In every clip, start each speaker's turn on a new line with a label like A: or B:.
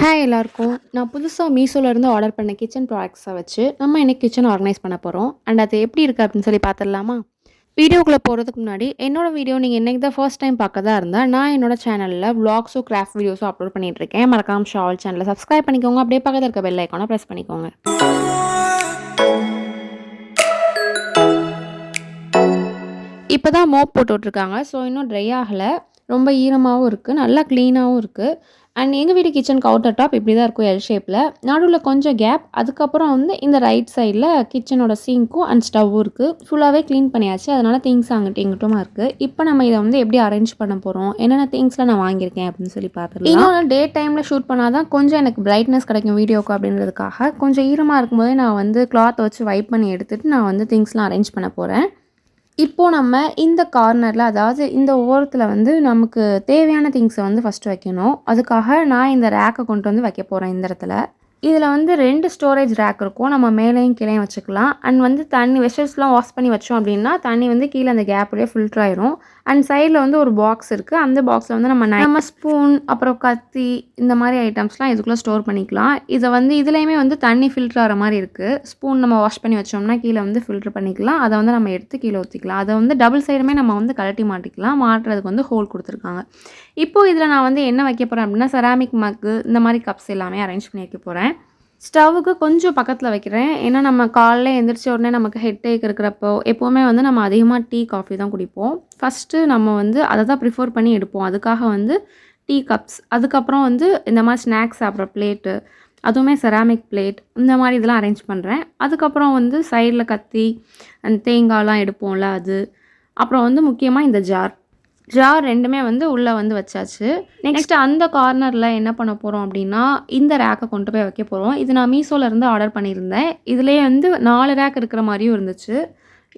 A: Hi எல்லாருக்கும். நான் புதுசா மீஷோலேருந்து ஆர்டர் பண்ண கிச்சன் ப்ராடக்ட்ஸை வச்சு நம்ம இன்னைக்கு கிச்சன் ஆர்கனைஸ் பண்ண போகிறோம். அண்ட் அது எப்படி இருக்குது அப்படின்னு சொல்லி பார்த்துடலாமா? வீடியோக்குள்ளே போகிறதுக்கு முன்னாடி என்னோட வீடியோ நீங்கள் என்னைக்கு தான் ஃபர்ஸ்ட் டைம் பார்க்கறதா இருந்தால் நான் என்னோட சேனலில் vlogsஸோ கிராஃப்ட் வீடியோஸோ அப்லோட் பண்ணிகிட்ருக்கேன். மறக்காம ஷால் சேனலை சப்ஸ்கிரைப் பண்ணிக்கோங்க. அப்படியே பக்கத்தில் இருக்க பெல் ஐக்கானை ப்ரெஸ் பண்ணிக்கோங்க. இப்போ தான் மோப் போட்டு விட்ருக்காங்க. ஸோ இன்னும் ட்ரை ஆகலை. ரொம்ப ஈரமாகவும் இருக்குது, நல்லா க்ளீனாகவும் இருக்குது. அண்ட் எங்கள் வீட்டு கிச்சன் கவுண்டர் டாப் இப்படி தான் இருக்கும், எல் ஷேப்பில். நடுவில் கொஞ்சம் கேப். அதுக்கப்புறம் வந்து இந்த ரைட் சைடில் கிச்சனோட சிங்க்கும் அண்ட் ஸ்டவ்வும் இருக்குது. ஃபுல்லாகவே க்ளீன் பண்ணியாச்சு. அதனால் திங்ஸ் அங்கிட்டும் இங்கிட்டுமா இருக்குது. இப்போ நம்ம இதை வந்து எப்படி அரேஞ்ச் பண்ண போகிறோம், என்னென்ன திங்ஸ்லாம் நான் வாங்கியிருக்கேன் அப்படின்னு சொல்லி பார்த்துக்கலாம். இன்னொன்று டே டைமில் ஷூட் பண்ணால் தான் கொஞ்சம் எனக்கு பிரைட்னஸ் கிடைக்கும் வீடியோக்கு அப்படின்றதுக்காக கொஞ்சம் ஈரமாக இருக்கும்போதே நான் வந்து கிளாத்தை வச்சு வைப் பண்ணி எடுத்துகிட்டு நான் வந்து திங்ஸ்லாம் அரேஞ்ச் பண்ண போகிறேன். இப்போது நம்ம இந்த கார்னரில், அதாவது இந்த ஓரத்தில் வந்து நமக்கு தேவையான திங்ஸை வந்து ஃபஸ்ட்டு வைக்கணும். அதுக்காக நான் இந்த ரேக்கை கொண்டு வந்து வைக்க போகிறேன் இந்த இடத்துல. இதில் வந்து 2 ஸ்டோரேஜ் ரேக் இருக்கும். நம்ம மேலேயும் கீழேயும் வச்சுக்கலாம். அண்ட் வந்து தண்ணி வெஷல்ஸ்லாம் வாஷ் பண்ணி வச்சோம் அப்படின்னா தண்ணி வந்து கீழே அந்த கேப்லேயே ஃபில்டர் ஆயிரும். அண்ட் சைடில் வந்து ஒரு பாக்ஸ் இருக்குது. அந்த பாக்ஸில் வந்து நம்ம ஸ்பூன், அப்புறம் கத்தி, இந்த மாதிரி ஐட்டம்ஸ்லாம் இதுக்குள்ளே ஸ்டோர் பண்ணிக்கலாம். இதை வந்து இதுலேயுமே வந்து தண்ணி ஃபில்டர் ஆகிற மாதிரி இருக்குது. ஸ்பூன் நம்ம வாஷ் பண்ணி வச்சோம்னா கீழே வந்து ஃபில்டர் பண்ணிக்கலாம். அதை வந்து நம்ம எடுத்து கீழே ஊற்றிக்கலாம். அதை வந்து டபுள் சைடுமே நம்ம வந்து கழட்டி மாட்டிக்கலாம். மாட்டுறதுக்கு வந்து ஹோல் கொடுத்துருக்காங்க. இப்போது இதில் நான் வந்து என்ன வைக்க போகிறேன் அப்படின்னா செராமிக் மக்கு, இந்த மாதிரி கப்ஸ் எல்லாமே அரேஞ்ச் பண்ணி வைக்க போகிறேன். ஸ்டவ்வுக்கு கொஞ்சம் பக்கத்தில் வைக்கிறேன். ஏன்னா நம்ம காலைல எழுந்திரிச்ச உடனே நமக்கு ஹெட் ஏக் இருக்கிறப்போ எப்போவுமே வந்து நம்ம அதிகமாக டீ காஃபி தான் குடிப்போம். ஃபஸ்ட்டு நம்ம வந்து அதை தான் ப்ரிஃபர் பண்ணி எடுப்போம். அதுக்காக வந்து டீ கப்ஸ், அதுக்கப்புறம் வந்து இந்த மாதிரி ஸ்நாக்ஸ் சாப்பிட்ற பிளேட்டு, அதுவுமே செராமிக் பிளேட், இந்த மாதிரி இதெல்லாம் அரேஞ்ச் பண்ணுறேன். அதுக்கப்புறம் வந்து சைடில் கத்தி, அந்த தேங்காய்லாம் எடுப்போம்ல அது, அப்புறம் வந்து முக்கியமாக இந்த ஜார் 2மே வந்து உள்ளே வந்து வச்சாச்சு. நெக்ஸ்ட்டு அந்த கார்னரில் என்ன பண்ண போகிறோம் அப்படின்னா இந்த ரேக்கை கொண்டு போய் வைக்க போகிறோம். இது நான் மீஷோலேருந்து ஆர்டர் பண்ணியிருந்தேன். இதுலேயே வந்து 4 ரேக் இருக்கிற மாதிரியும் இருந்துச்சு.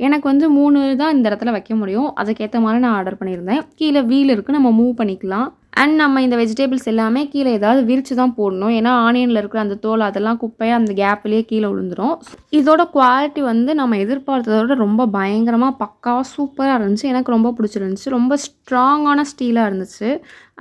A: எனக்கு வந்து 3 தான் இந்த இடத்துல வைக்க முடியும். அதுக்கேற்ற மாதிரி நான் ஆர்டர் பண்ணியிருந்தேன். கீழே வீல் இருக்குது, நம்ம மூவ் பண்ணிக்கலாம். அண்ட் நம்ம இந்த வெஜிடபிள்ஸ் எல்லாமே கீழே ஏதாவது விரித்து தான் போடணும். ஏன்னா ஆனியனில் இருக்கிற அந்த தோல் அதெல்லாம் குப்பையாக அந்த கேப்லேயே கீழே விழுந்துடும். இதோட குவாலிட்டி வந்து நம்ம எதிர்பார்த்ததோட ரொம்ப பயங்கரமாக பக்காவாக சூப்பராக இருந்துச்சு. எனக்கு ரொம்ப பிடிச்சிருந்துச்சு. ரொம்ப ஸ்ட்ராங்கான ஸ்டீலாக இருந்துச்சு.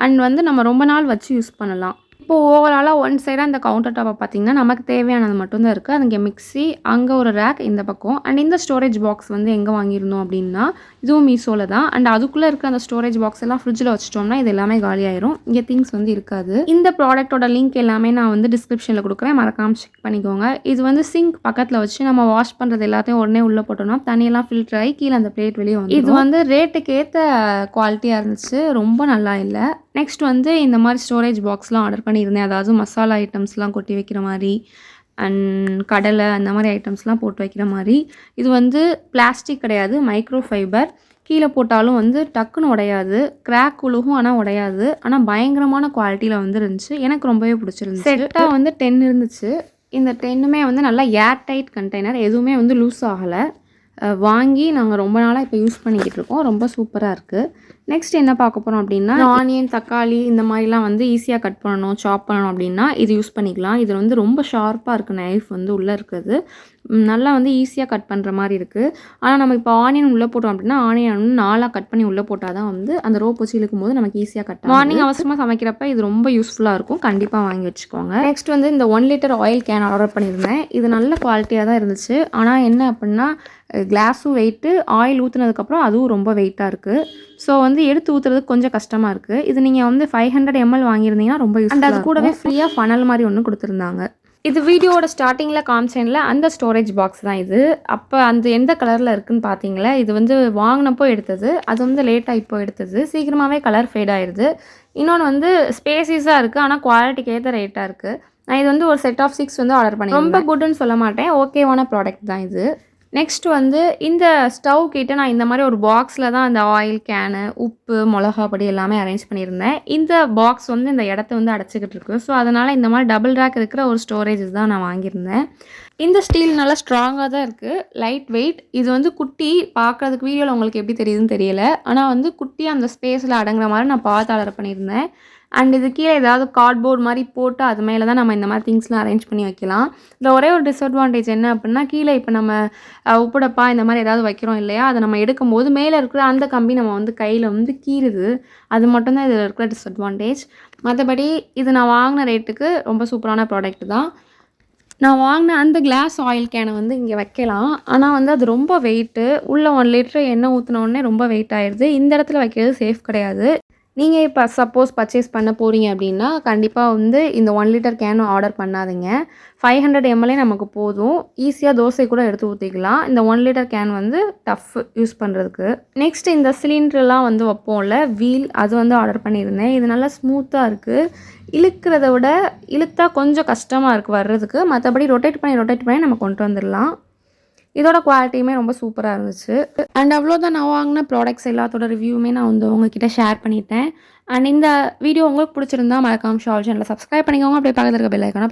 A: அண்ட் வந்து நம்ம ரொம்ப நாள் வச்சு யூஸ் பண்ணலாம். இப்போது ஓவராலாக ஒன் சைடாக அந்த கவுண்டர் டாப்பை பார்த்திங்கன்னா நமக்கு தேவையானது மட்டும்தான் இருக்குது. அங்கே மிக்ஸி, அங்கே ஒரு ரேக் இந்த பக்கம். அண்ட் இந்த ஸ்டோரேஜ் பாக்ஸ் வந்து எங்கே வாங்கியிருந்தோம் அப்படின்னா இதுவும் மீஷோவில் தான். அண்ட் அதுக்குள்ளே இருக்க அந்த ஸ்டோரேஜ் பாக்ஸ் எல்லாம் ஃப்ரிட்ஜில் வச்சிட்டோம்னா இது எல்லாமே காலியாயிரும். இங்கே திங்ஸ் வந்து இருக்காது. இந்த ப்ராடக்ட்டோட லிங்க் எல்லாமே நான் வந்து டிஸ்கிரிப்ஷனில் கொடுக்குறேன், மறக்காமல் செக் பண்ணிக்கோங்க. இது வந்து சிங்க் பக்கத்தில் வச்சு நம்ம வாஷ் பண்ணுறது எல்லாத்தையும் உடனே உள்ளே போட்டோம்னா தண்ணியெல்லாம் ஃபில்டர் ஆகி கீழே அந்த பிளேட் வெளியே வந்து இது வந்து ரேட்டுக்கு ஏற்ற குவாலிட்டியாக இருந்துச்சு, ரொம்ப நல்லா இல்லை. நெக்ஸ்ட் வந்து இந்த மாதிரி ஸ்டோரேஜ் பாக்ஸ்லாம் ஆர்டர் பண்ணியிருந்தேன். அதாவது மசாலா ஐட்டம்ஸ்லாம் கொட்டி வைக்கிற மாதிரி, அண்ட் கடலை, அந்த மாதிரி ஐட்டம்ஸ்லாம் போட்டு வைக்கிற மாதிரி. இது வந்து பிளாஸ்டிக் கிடையாது, மைக்ரோ ஃபைபர். கீழே போட்டாலும் வந்து டக்குன்னு உடையாது, கிராக் உழுகும் ஆனால் உடையாது. ஆனால் பயங்கரமான குவாலிட்டியில் வந்து இருந்துச்சு. எனக்கு ரொம்பவே பிடிச்சிருந்துச்சு. செட்டாக வந்து 10 இருந்துச்சு. இந்த 10மே வந்து நல்லா ஏர் டைட் கண்டெய்னர், எதுவுமே வந்து லூஸ் ஆகலை. வாங்கி நாங்கள் ரொம்ப நாளாக இப்போ யூஸ் பண்ணிக்கிட்டு இருக்கோம். ரொம்ப சூப்பராக இருக்குது. நெக்ஸ்ட் என்ன பார்க்க போகிறோம் அப்படின்னா ஆனியன், தக்காளி இந்த மாதிரிலாம் வந்து ஈஸியாக கட் பண்ணணும், சாப் பண்ணணும் அப்படின்னா இது யூஸ் பண்ணிக்கலாம். இது வந்து ரொம்ப ஷார்ப்பாக இருக்குது நைஃப் வந்து உள்ளே இருக்கிறது. நல்லா வந்து ஈஸியாக கட் பண்ணுற மாதிரி இருக்குது. ஆனால் நம்ம இப்போ ஆனியன் உள்ளே போட்டோம் அப்படின்னா ஆனியன் வந்து 4ஆக கட் பண்ணி உள்ளே போட்டால் தான் வந்து அந்த ரோப் வச்சு இழுக்கும் போது நமக்கு ஈஸியாக கட். மார்னிங் அவசரமாக சமைக்கிறப்ப இது ரொம்ப யூஸ்ஃபுல்லாக இருக்கும். கண்டிப்பாக வாங்கி வச்சுக்கோங்க. நெக்ஸ்ட் வந்து இந்த 1 லிட்டர் ஆயில் கேன் ஆர்டர் பண்ணியிருந்தேன். இது நல்ல குவாலிட்டியாக தான் இருந்துச்சு. ஆனால் என்ன அப்படின்னா கிளாஸும் வெயிட்டு, ஆயில் ஊற்றுனதுக்கப்புறம் அதுவும் ரொம்ப வெயிட்டாக இருக்குது. ஸோ வந்து எடுத்து ஊற்றுறதுக்கு கொஞ்சம் கஷ்டமாக இருக்குது. இது நீங்கள் வந்து 500 ml வாங்கியிருந்தீங்கன்னா ரொம்ப யூஸ். அண்ட் அது கூடவே ஃப்ரீயாக ஃபனல் மாதிரி ஒன்று கொடுத்துருந்தாங்க. இது வீடியோவோட ஸ்டார்டிங்கில் காமிச்சேன்ல அந்த ஸ்டோரேஜ் பாக்ஸ் தான் இது. அப்போ அந்த எந்த கலரில் இருக்குதுன்னு பார்த்தீங்களா? இது வந்து வாங்கினப்போ எடுத்தது. அது வந்து லேட்டாக இப்போ எடுத்தது. சீக்கிரமாகவே கலர் ஃபேட் ஆயிடுது. இன்னொன்று வந்து ஸ்பேசிஸாக இருக்குது, ஆனால் குவாலிட்டிக்கு ஏற்ற ரேட்டாக இருக்குது. நான் இது வந்து ஒரு செட் ஆஃப் 6 வந்து ஆர்டர் பண்ணி, ரொம்ப குட்னு சொல்ல மாட்டேன், ஓகேவான ப்ராடக்ட் தான் இது. நெக்ஸ்ட் வந்து இந்த ஸ்டவ் கிட்ட நான் இந்த மாதிரி ஒரு பாக்ஸில் தான் அந்த ஆயில் கேனு, உப்பு, மிளகா பொடி எல்லாமே அரேஞ்ச் பண்ணியிருந்தேன். இந்த பாக்ஸ் வந்து இந்த இடத்த வந்து அடைச்சிக்கிட்டு இருக்கு. ஸோ அதனால் இந்த மாதிரி டபுள் ரேக் இருக்கிற ஒரு ஸ்டோரேஜ் தான் நான் வாங்கியிருந்தேன். இந்த ஸ்டீல் நல்லா ஸ்ட்ராங்காக தான் இருக்குது, லைட் வெயிட். இது வந்து குட்டி, பார்க்குறதுக்கு வீடியோவில் உங்களுக்கு எப்படி தெரியுதுன்னு தெரியல. ஆனால் வந்து குட்டி அந்த ஸ்பேஸில் அடங்குற மாதிரி நான் பார்த்து ஆர்டர் பண்ணியிருந்தேன். அண்ட் இது கீழே ஏதாவது கார்ட்போர்ட் மாதிரி போட்டு அது மேலே தான் நம்ம இந்த மாதிரி திங்ஸ்லாம் அரேஞ்ச் பண்ணி வைக்கலாம். இதில் ஒரே ஒரு டிஸ்அட்வான்டேஜ் என்ன அப்படின்னா, கீழே இப்போ நம்ம உப்பு டப்பா இந்த மாதிரி ஏதாவது வைக்கிறோம் இல்லையா, அதை நம்ம எடுக்கும்போது மேலே இருக்கிற அந்த கம்பி நம்ம வந்து கையில் வந்து கீறுது. அது மட்டும் தான் இதில் இருக்கிற டிஸ்அட்வான்டேஜ். மற்றபடி இது நான் வாங்கின ரேட்டுக்கு ரொம்ப சூப்பரான ப்ராடக்ட் தான். நான் வாங்கின அந்த கிளாஸ் ஆயில் கேனை வந்து இங்கே வைக்கலாம். ஆனால் வந்து அது ரொம்ப வெயிட்டு. உள்ள 1 லிட்டர் எண்ணெய் ஊற்றின உடனே ரொம்ப வெயிட் ஆயிடுது. இந்த இடத்துல வைக்கிறது சேஃப் கிடையாது. நீங்கள் இப்போ சப்போஸ் பர்ச்சேஸ் பண்ண போகிறீங்க அப்படின்னா, கண்டிப்பாக வந்து இந்த 1 லிட்டர் கேனும் ஆர்டர் பண்ணாதீங்க. 500 எம்எல்ஏ நமக்கு போதும். ஈஸியாக தோசை கூட எடுத்து ஊற்றிக்கலாம். இந்த 1 லிட்டர் கேன் வந்து டஃப் யூஸ் பண்ணுறதுக்கு. நெக்ஸ்ட் இந்த சிலிண்டர்லாம் வந்து வைப்போம்ல, வீல் அது வந்து ஆர்டர் பண்ணியிருந்தேன். இது நல்லா ஸ்மூத்தாக இருக்குது. இழுக்கிறத விட இழுத்தா கொஞ்சம் கஷ்டமாக இருக்குது வர்றதுக்கு. மற்றபடி ரொட்டேட் பண்ணி நம்ம கொண்டு வந்துடலாம். இதோட குவாலிட்டியுமே ரொம்ப சூப்பராக இருந்துச்சு. அண்ட் அவ்வளோதான், நான் வாங்கின ப்ராடக்ட்ஸ் எல்லாத்தோட ரிவ்யூவுமே நான் வந்து உங்ககிட்ட ஷேர் பண்ணிட்டேன். அண்ட் இந்த வீடியோ உங்களுக்கு பிடிச்சிருந்தா மறக்காம ஷால் சேனலை சப்ஸ்கிரைப் பண்ணிக்கோங்க. அப்படியே பக்கத்தில் இருக்க பெல் ஐக்கானை